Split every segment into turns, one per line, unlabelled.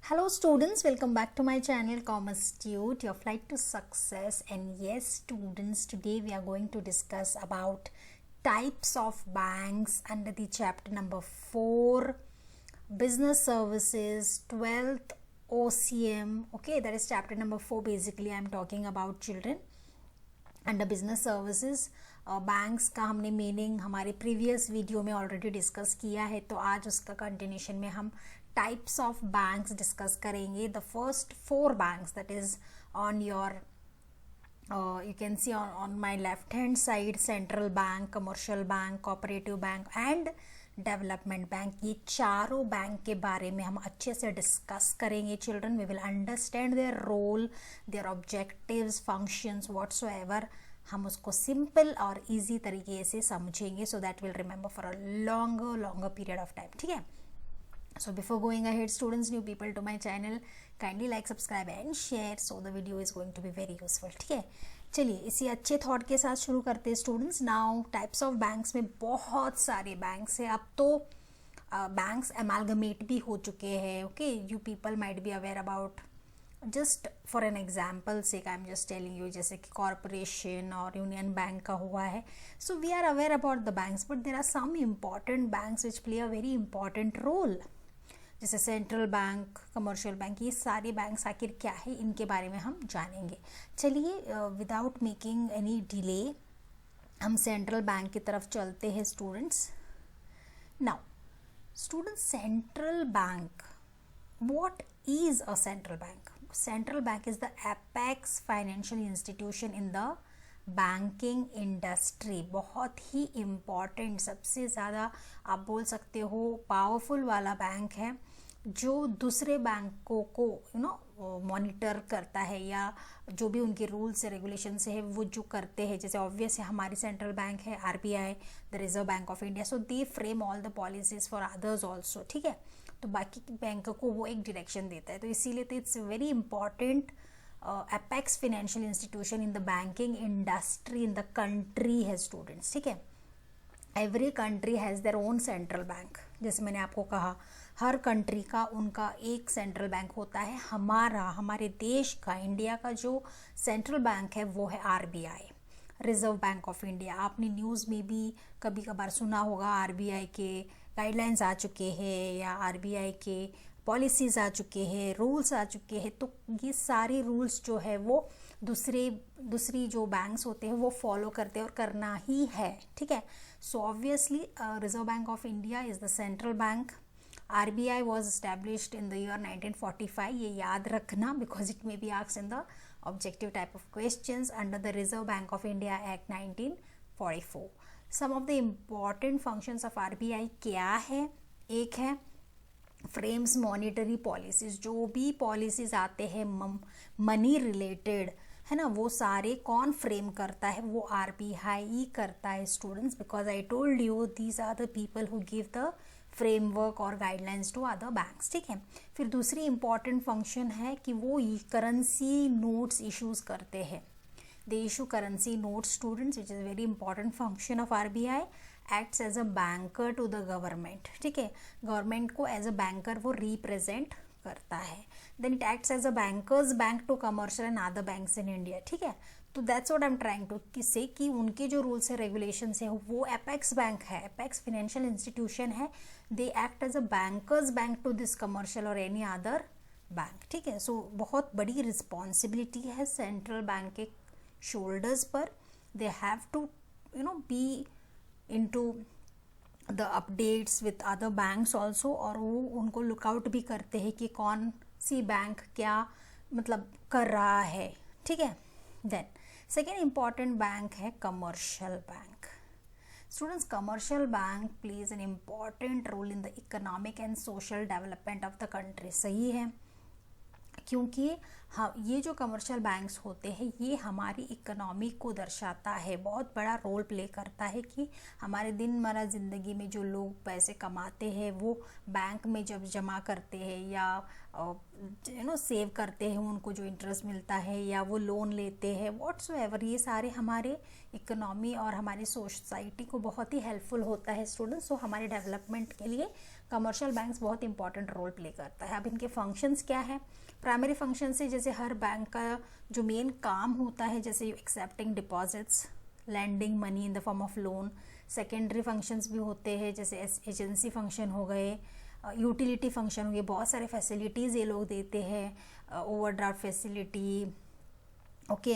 Hello students, welcome back to my channel Commerce Tute, your flight to success. And yes students, today we are going to discuss about types of banks under the chapter number 4, business services, 12th OCM. Okay, that is chapter number 4. Basically I am talking about children. Under business services banks का हमने meaning हमारे previous video में already discuss किया है, तो आज उसका continuation में हम टाइप्स ऑफ बैंक्स डिस्कस करेंगे. The first 4 banks that is on your you can see on my left hand side, central bank, commercial bank, cooperative bank and development bank. ये चारों बैंक के बारे में हम अच्छे से डिस्कस करेंगे children. We will understand their role, their objectives, functions, whatsoever. हम उसको सिंपल और इजी तरीके से समझेंगे so that will remember for a longer period of time. ठीक है. So before going ahead students, new people to my channel, kindly like, subscribe and share so the video is going to be very useful. ठीक है, चलिए इसी अच्छे thought के साथ शुरू करते हैं students. Now types of banks में बहुत सारे बैंक्स हैं. अब तो बैंक्स एमालगमेट भी हो चुके हैं. Okay, you people might be aware about, just for an example से I am just telling you, जैसे कि कॉरपोरेशन और यूनियन बैंक का हुआ है. So we are aware about the banks, but there are some important banks which play a very important role, जैसे central bank, commercial bank. ये सारे banks आखिर क्या है, इनके बारे में हम जानेंगे. चलिए विदाउट मेकिंग एनी डिले हम सेंट्रल बैंक की तरफ चलते हैं students. Now students, central bank, what is a central bank? Central bank is the apex financial institution in the banking industry. बहुत ही इम्पॉर्टेंट, सबसे ज़्यादा आप बोल सकते हो पावरफुल वाला बैंक है, जो दूसरे बैंकों को मॉनिटर करता है, या जो भी उनके रूल्स रेगुलेशन से है वो जो करते हैं. जैसे ऑब्वियस है हमारी सेंट्रल बैंक है RBI, the Reserve Bank of India. So they frame all the policies for others also. ठीक है, तो बाकी बैंकों को वो एक डायरेक्शन देता है. तो इसीलिए तो it's very important apex financial institution in the banking industry in the country है students. ठीक है, every country has their own central bank. जैसे मैंने आपको कहा, हर कंट्री का उनका एक सेंट्रल बैंक होता है. हमारे देश का, इंडिया का जो सेंट्रल बैंक है वो है RBI, reserve Bank of India. आपने न्यूज़ में भी कभी कभार सुना होगा RBI के गाइडलाइंस आ चुके हैं, या RBI के पॉलिसीज़ आ चुके हैं, रूल्स आ चुके हैं. तो ये सारे रूल्स जो है वो दूसरी जो बैंक्स होते हैं वो फॉलो करते हैं और करना ही है. ठीक है. So obviously Reserve Bank of India is the central bank. RBI was established in the year 1945. ये याद रखना, because it may be asked in the objective type of questions. Under the Reserve Bank of India Act 1944. Some of the important functions of RBI क्या है? एक है frames monetary policies. जो भी policies आते हैं मनी रिलेटेड, है ना, वो सारे कौन फ्रेम करता है? वो RBI ही करता है students, because I told you these are the people who give the framework और गाइडलाइंस टू अदर बैंक्स. ठीक है. फिर दूसरी इंपॉर्टेंट फंक्शन है कि वो करेंसी नोट्स इश्यूज करते हैं. They issue currency notes students, which is very important function of RBI. Acts as a banker to the government. ठीक है, गवर्नमेंट को एज अ बैंकर वो रिप्रेजेंट करता है. Then it acts as a banker's bank to commercial and other banks in India. ठीक है, तो that's what I am trying to say कि उनके जो रूल्स है, रेगुलेशंस है, वो एपेक्स बैंक है, एपेक्स फाइनेंशियल इंस्टीट्यूशन है. They act as a banker's bank to this commercial और एनी अदर बैंक. ठीक है. सो बहुत बड़ी रिस्पॉन्सिबिलिटी है सेंट्रल बैंक के शोल्डर्स पर. They have to be into the updates with other banks also, और वो उनको लुकआउट भी करते हैं कि कौन सी बैंक क्या मतलब कर रहा है. ठीक है. देन सेकेंड इम्पॉर्टेंट बैंक है commercial bank. Students, commercial bank plays an important role in the economic and social development of the country. सही है, क्योंकि हाँ, ये जो कमर्शियल बैंक्स होते हैं ये हमारी इकोनॉमी को दर्शाता है, बहुत बड़ा रोल प्ले करता है कि हमारे दिनमर्रा ज़िंदगी में जो लोग पैसे कमाते हैं वो बैंक में जब जमा करते हैं या सेव करते हैं, उनको जो इंटरेस्ट मिलता है, या वो लोन लेते हैं, व्हाट्सएवर, ये सारे हमारे इकोनॉमी और हमारी सोसाइटी को बहुत ही हेल्पफुल होता है स्टूडेंट्स. सो हमारे डेवलपमेंट के लिए कमर्शियल बैंक्स बहुत इंपॉर्टेंट रोल प्ले करता है। अब इनके फंक्शंस क्या है? प्राइमरी फंक्शन से जैसे हर बैंक का जो मेन काम होता है, जैसे accepting deposits, lending money in the form of loan. Secondary functions भी होते हैं, जैसे एजेंसी फंक्शन हो गए, यूटिलिटी फंक्शन हो गए, बहुत सारे फैसिलिटीज़ ये लोग देते हैं, overdraft facility, okay,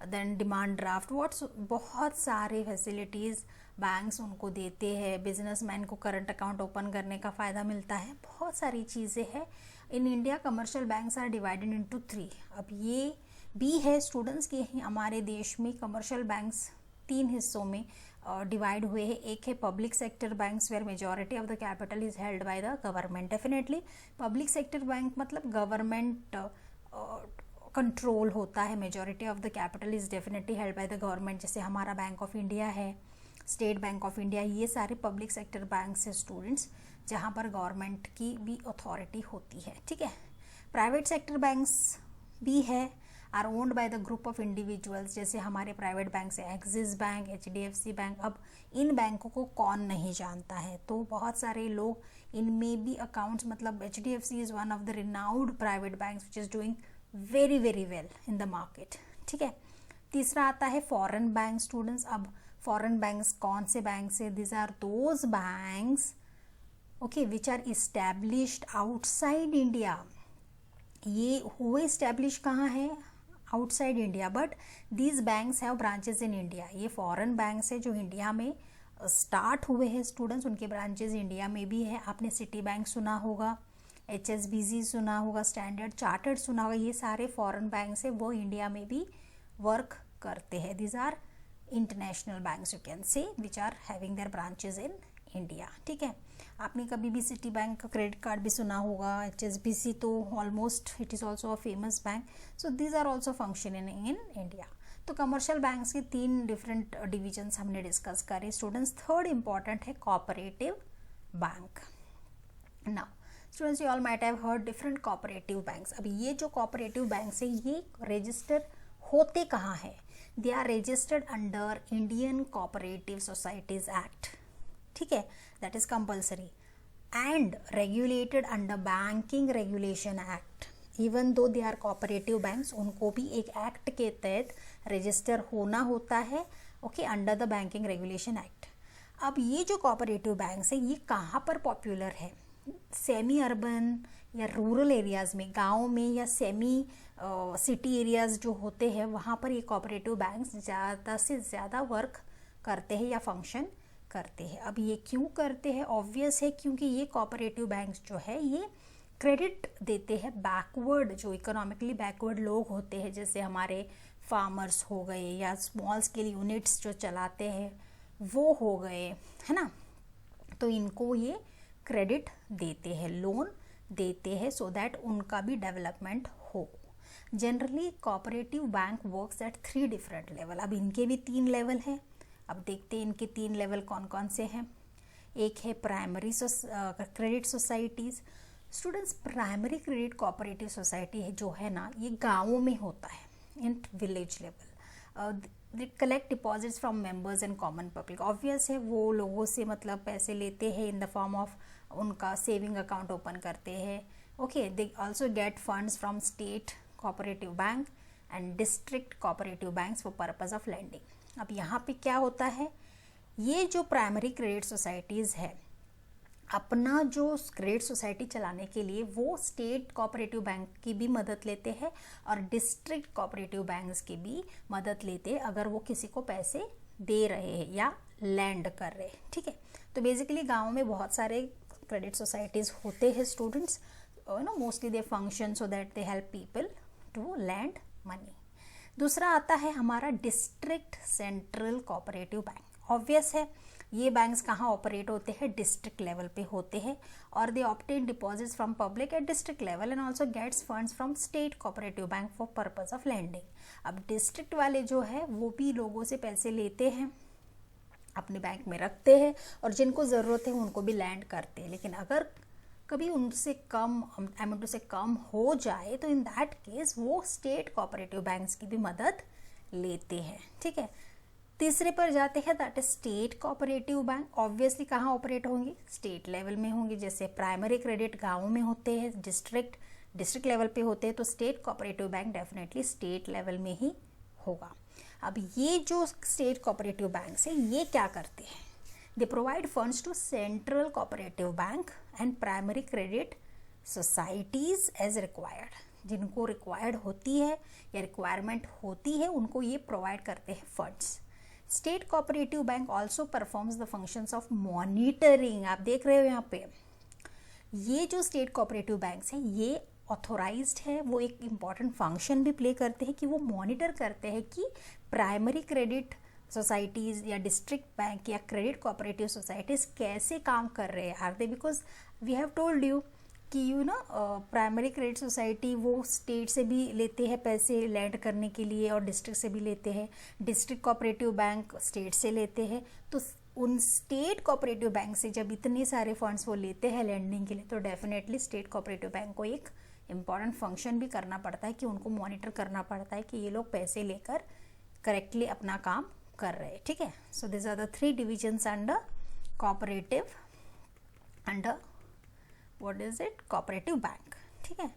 then demand draft, बहुत सारे फैसिलिटीज़ बैंक्स उनको देते हैं। बिजनेसमैन को करंट अकाउंट ओपन करने का फ़ायदा मिलता है, बहुत सारी चीज़ें हैं। In India commercial banks are divided into 3। अब ये भी है स्टूडेंट्स कि हमारे देश में कमर्शियल बैंक्स 3 हिस्सों में डिवाइड हुए हैं। एक है public sector banks where majority of the capital is held by the government. Definitely public sector bank मतलब गवर्नमेंट कंट्रोल होता है, majority of the capital is definitely held by the government. जैसे हमारा बैंक ऑफ इंडिया है, state bank of India, ये सारे public sector banks हैं students, जहाँ पर गवर्नमेंट की भी अथॉरिटी होती है, ठीक है। प्राइवेट सेक्टर बैंक्स भी है, are owned by the group of individuals, जैसे हमारे प्राइवेट बैंक है एक्सिस बैंक, HDFC बैंक। अब इन बैंकों को कौन नहीं जानता है, तो बहुत सारे लोग इनमें भी अकाउंट्स, मतलब HDFC is one of the renowned private banks which is doing very very well in the market, ठीक है। तीसरा आता है फॉरेन बैंक स्टूडेंट्स। अब फॉरेन बैंक्स कौन से बैंक्स है? This are those banks okay which are established outside India. ये हुए इस्टेब्लिश कहाँ है? Outside India, but these banks have branches in India. ये फॉरेन बैंक्स है जो इंडिया में स्टार्ट हुए हैं स्टूडेंट्स, उनके ब्रांचेस इंडिया में भी है। आपने सिटी बैंक सुना होगा, HSBC सुना होगा, स्टैंडर्ड चार्टर्ड सुना होगा, ये सारे फॉरेन बैंक्स है, वो इंडिया में भी वर्क करते हैं। These are international banks you can say which are having their branches in India, ठीक है। आपने कभी भी सिटी बैंक का क्रेडिट कार्ड भी सुना होगा, HSBC तो almost it is also a famous bank. So these are also functioning in India. तो कमर्शियल बैंक्स के 3 डिफरेंट डिविजन्स हमने डिस्कस करे स्टूडेंट्स। थर्ड इंपॉर्टेंट है cooperative bank. Now students, you all might have heard different cooperative banks. अब ये जो cooperative banks है ये रजिस्टर होते कहाँ है? They are registered under Indian cooperative societies act, ठीक है, that is compulsory, and regulated under banking regulation act. Even though they are cooperative banks, उनको भी एक एक्ट के तहत रजिस्टर होना होता है, okay, under the banking regulation act. अब ये जो कोऑपरेटिव बैंक्स है ये कहाँ पर पॉपुलर है? सेमी अर्बन या रूरल एरियाज़ में, गाँव में या सेमी सिटी एरियाज़ जो होते हैं वहाँ पर ये कोऑपरेटिव बैंक्स ज़्यादा से ज़्यादा वर्क करते हैं या फंक्शन करते हैं। अब ये क्यों करते हैं? ऑब्वियस है, क्योंकि ये कोऑपरेटिव बैंक्स जो है ये क्रेडिट देते हैं बैकवर्ड, जो इकोनॉमिकली बैकवर्ड लोग होते हैं, जैसे हमारे फार्मर्स हो गए या स्मॉल स्केल यूनिट्स जो चलाते हैं वो हो गए, है ना। तो इनको ये क्रेडिट देते हैं, लोन देते हैं, सो दैट उनका भी डेवलपमेंट हो। Generally cooperative bank works at 3 different level. अब इनके भी 3 लेवल हैं। अब देखते हैं इनके 3 लेवल कौन कौन से हैं। एक है primary credit societies. Students, primary credit cooperative society है जो है ना, ये गाँवों में होता है, in village level. They collect deposits from members and common public. Obvious है, वो लोगों से मतलब पैसे लेते हैं इन द फॉर्म ऑफ उनका सेविंग अकाउंट ओपन करते हैं, okay. They also get funds from state cooperative bank and district cooperative banks for purpose of lending. अब यहाँ पे क्या होता है, ये जो प्राइमरी क्रेडिट सोसाइटीज़ है अपना जो क्रेडिट सोसाइटी चलाने के लिए वो स्टेट कोऑपरेटिव बैंक की भी मदद लेते हैं और डिस्ट्रिक्ट कोऑपरेटिव बैंक्स की भी मदद लेते हैं अगर वो किसी को पैसे दे रहे हैं या लैंड कर रहे हैं, ठीक है। तो बेसिकली गाँव में बहुत सारे क्रेडिट सोसाइटीज़ होते हैं students, mostly they function so that they help people to lend money. दूसरा आता है हमारा district central cooperative bank. Obvious है, ये बैंक्स कहाँ ऑपरेट होते हैं? डिस्ट्रिक्ट लेवल पे होते हैं और they obtain deposits from public at district level and also gets funds from state cooperative bank for purpose of lending. अब डिस्ट्रिक्ट वाले जो है वो भी लोगों से पैसे लेते हैं, अपने बैंक में रखते हैं और जिनको ज़रूरत है उनको भी लैंड करते हैं। लेकिन अगर कभी उनसे कम अमाउंट से कम हो जाए तो इन दैट केस वो स्टेट कोऑपरेटिव बैंक्स की भी मदद लेते हैं, ठीक है। तीसरे पर जाते हैं, that is state cooperative bank. Obviously कहाँ ऑपरेट होंगे, स्टेट लेवल में होंगे। जैसे प्राइमरी क्रेडिट गाँव में होते हैं, डिस्ट्रिक्ट लेवल पे होते हैं, तो state cooperative bank definitely state level में ही होगा। अब ये जो स्टेट कोऑपरेटिव बैंक्स है ये क्या करते हैं, they provide funds to central cooperative bank and primary credit societies as required. जिनको रिक्वायर्ड होती है या रिक्वायरमेंट होती है उनको ये प्रोवाइड करते हैं funds. State cooperative bank also performs the functions of monitoring. आप देख रहे हो यहाँ पे ये जो स्टेट कोऑपरेटिव बैंक्स हैं ये ऑथोराइज्ड है, वो एक इम्पॉर्टेंट फंक्शन भी प्ले करते हैं कि वो मॉनिटर करते हैं कि प्राइमरी क्रेडिट सोसाइटीज़ या डिस्ट्रिक्ट बैंक या क्रेडिट कोऑपरेटिव सोसाइटीज़ कैसे काम कर रहे हैं। Are they, because we have told you कि प्राइमरी क्रेडिट सोसाइटी वो स्टेट से भी लेते हैं पैसे लैंड करने के लिए और डिस्ट्रिक्ट से भी लेते हैं, डिस्ट्रिक्ट कोऑपरेटिव बैंक स्टेट से लेते हैं। तो उन स्टेट कोऑपरेटिव बैंक से जब इतने सारे फंड्स वो लेते हैं लैंडिंग के लिए तो डेफिनेटली स्टेट कोऑपरेटिव बैंक को एक इम्पॉर्टेंट फंक्शन भी करना पड़ता है कि उनको मॉनिटर करना पड़ता है कि ये लोग पैसे लेकर करेक्टली अपना काम कर रहे हैं। ठीक है, so this are the 3 divisions under cooperative, under what is it, cooperative bank. ठीक है,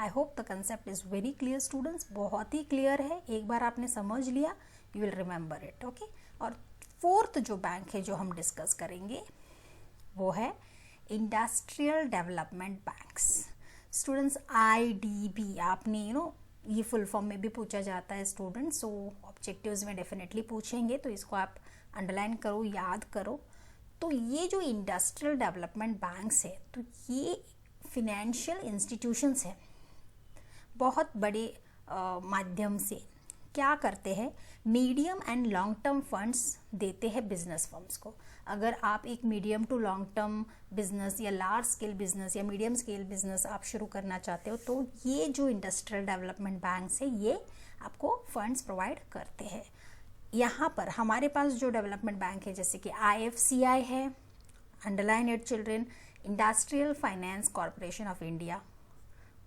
I hope the concept is very clear students, बहुत ही क्लियर है। एक बार आपने समझ लिया you will remember it. Okay, और फोर्थ जो बैंक है जो हम डिस्कस करेंगे वो है industrial development banks. Students IDB आपने ये फुल फॉर्म में भी पूछा जाता है स्टूडेंट्स, सो ऑब्जेक्टिव्स में डेफिनेटली पूछेंगे, तो इसको आप अंडरलाइन करो, याद करो। तो ये जो इंडस्ट्रियल डेवलपमेंट बैंक्स है तो ये फिनेंशियल इंस्टीट्यूशंस हैं, बहुत बड़े माध्यम से क्या करते हैं, medium and long term funds देते हैं बिजनेस फर्म्स को। अगर आप एक medium to long term business या लार्ज स्केल बिजनेस या मीडियम स्केल बिजनेस आप शुरू करना चाहते हो तो ये जो इंडस्ट्रियल डेवलपमेंट बैंक्स है ये आपको फंड्स प्रोवाइड करते हैं। यहाँ पर हमारे पास जो डेवलपमेंट बैंक है जैसे कि IFCI है, underline it children, industrial finance corporation of India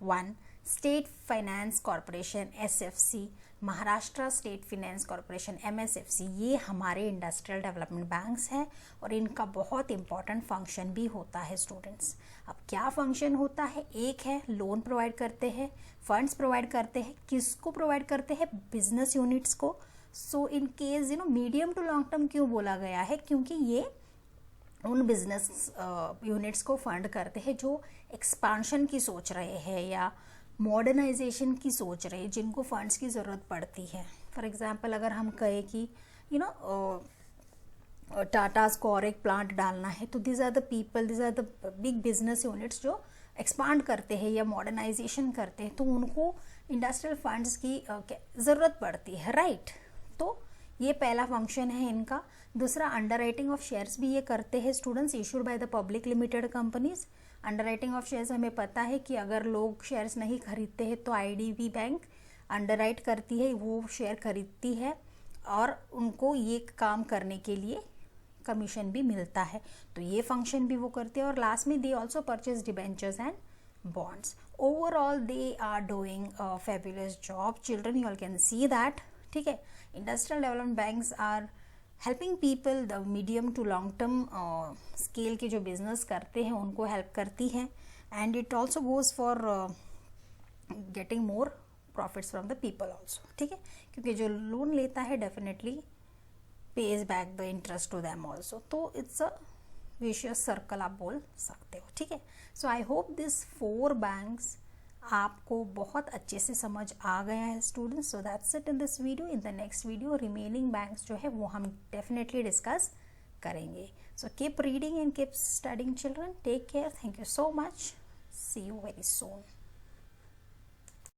1, state finance corporation SFC, Maharashtra state finance corporation MSFC, ये हमारे इंडस्ट्रियल डेवलपमेंट बैंक्स हैं और इनका बहुत इंपॉर्टेंट फंक्शन भी होता है स्टूडेंट्स। अब क्या फंक्शन होता है, एक है लोन प्रोवाइड करते हैं, फंड्स प्रोवाइड करते हैं, किसको प्रोवाइड करते हैं, बिजनेस यूनिट्स को। So in case medium to long term क्यों बोला गया है, क्योंकि ये उन बिजनेस यूनिट्स को फंड करते हैं जो एक्सपांशन की सोच रहे हैं या मॉडर्नाइजेशन की सोच रहे हैं, जिनको फंड्स की ज़रूरत पड़ती है। फॉर एग्जांपल अगर हम कहें कि टाटास को और एक प्लांट डालना है तो this are the people, this are the big business units जो एक्सपांड करते हैं या मॉडर्नाइजेशन करते हैं, तो उनको इंडस्ट्रियल फंड्स की ज़रूरत पड़ती है, राइट। तो ये पहला फंक्शन है इनका। दूसरा, अंडर राइटिंग ऑफ शेयर्स भी ये करते हैं students, issued by the public limited companies. Under writing of shares हमें पता है कि अगर लोग शेयर्स नहीं खरीदते हैं तो IDB बैंक अंडर राइट करती है, वो शेयर खरीदती है और उनको ये काम करने के लिए कमीशन भी मिलता है, तो ये फंक्शन भी वो करते हैं। और लास्ट में they also purchase debentures and bonds. Overall they are doing fabulous job children, you all can see that. ठीक है, industrial development banks are helping people, the medium to long term scale के जो business करते हैं उनको help करती है, and it also goes for getting more profits from the people also. ठीक है, क्योंकि जो लोन लेता है definitely pays back the interest to them also, तो इट्स अ विशियस सर्कल आप बोल सकते हो। ठीक है, so I hope this 4 banks आपको बहुत अच्छे से समझ आ गया है students. So that's it in this video. In the next video remaining banks जो है वो हम डेफिनेटली डिस्कस करेंगे। So keep reading and keep studying children, take care, thank you so much, see you very soon.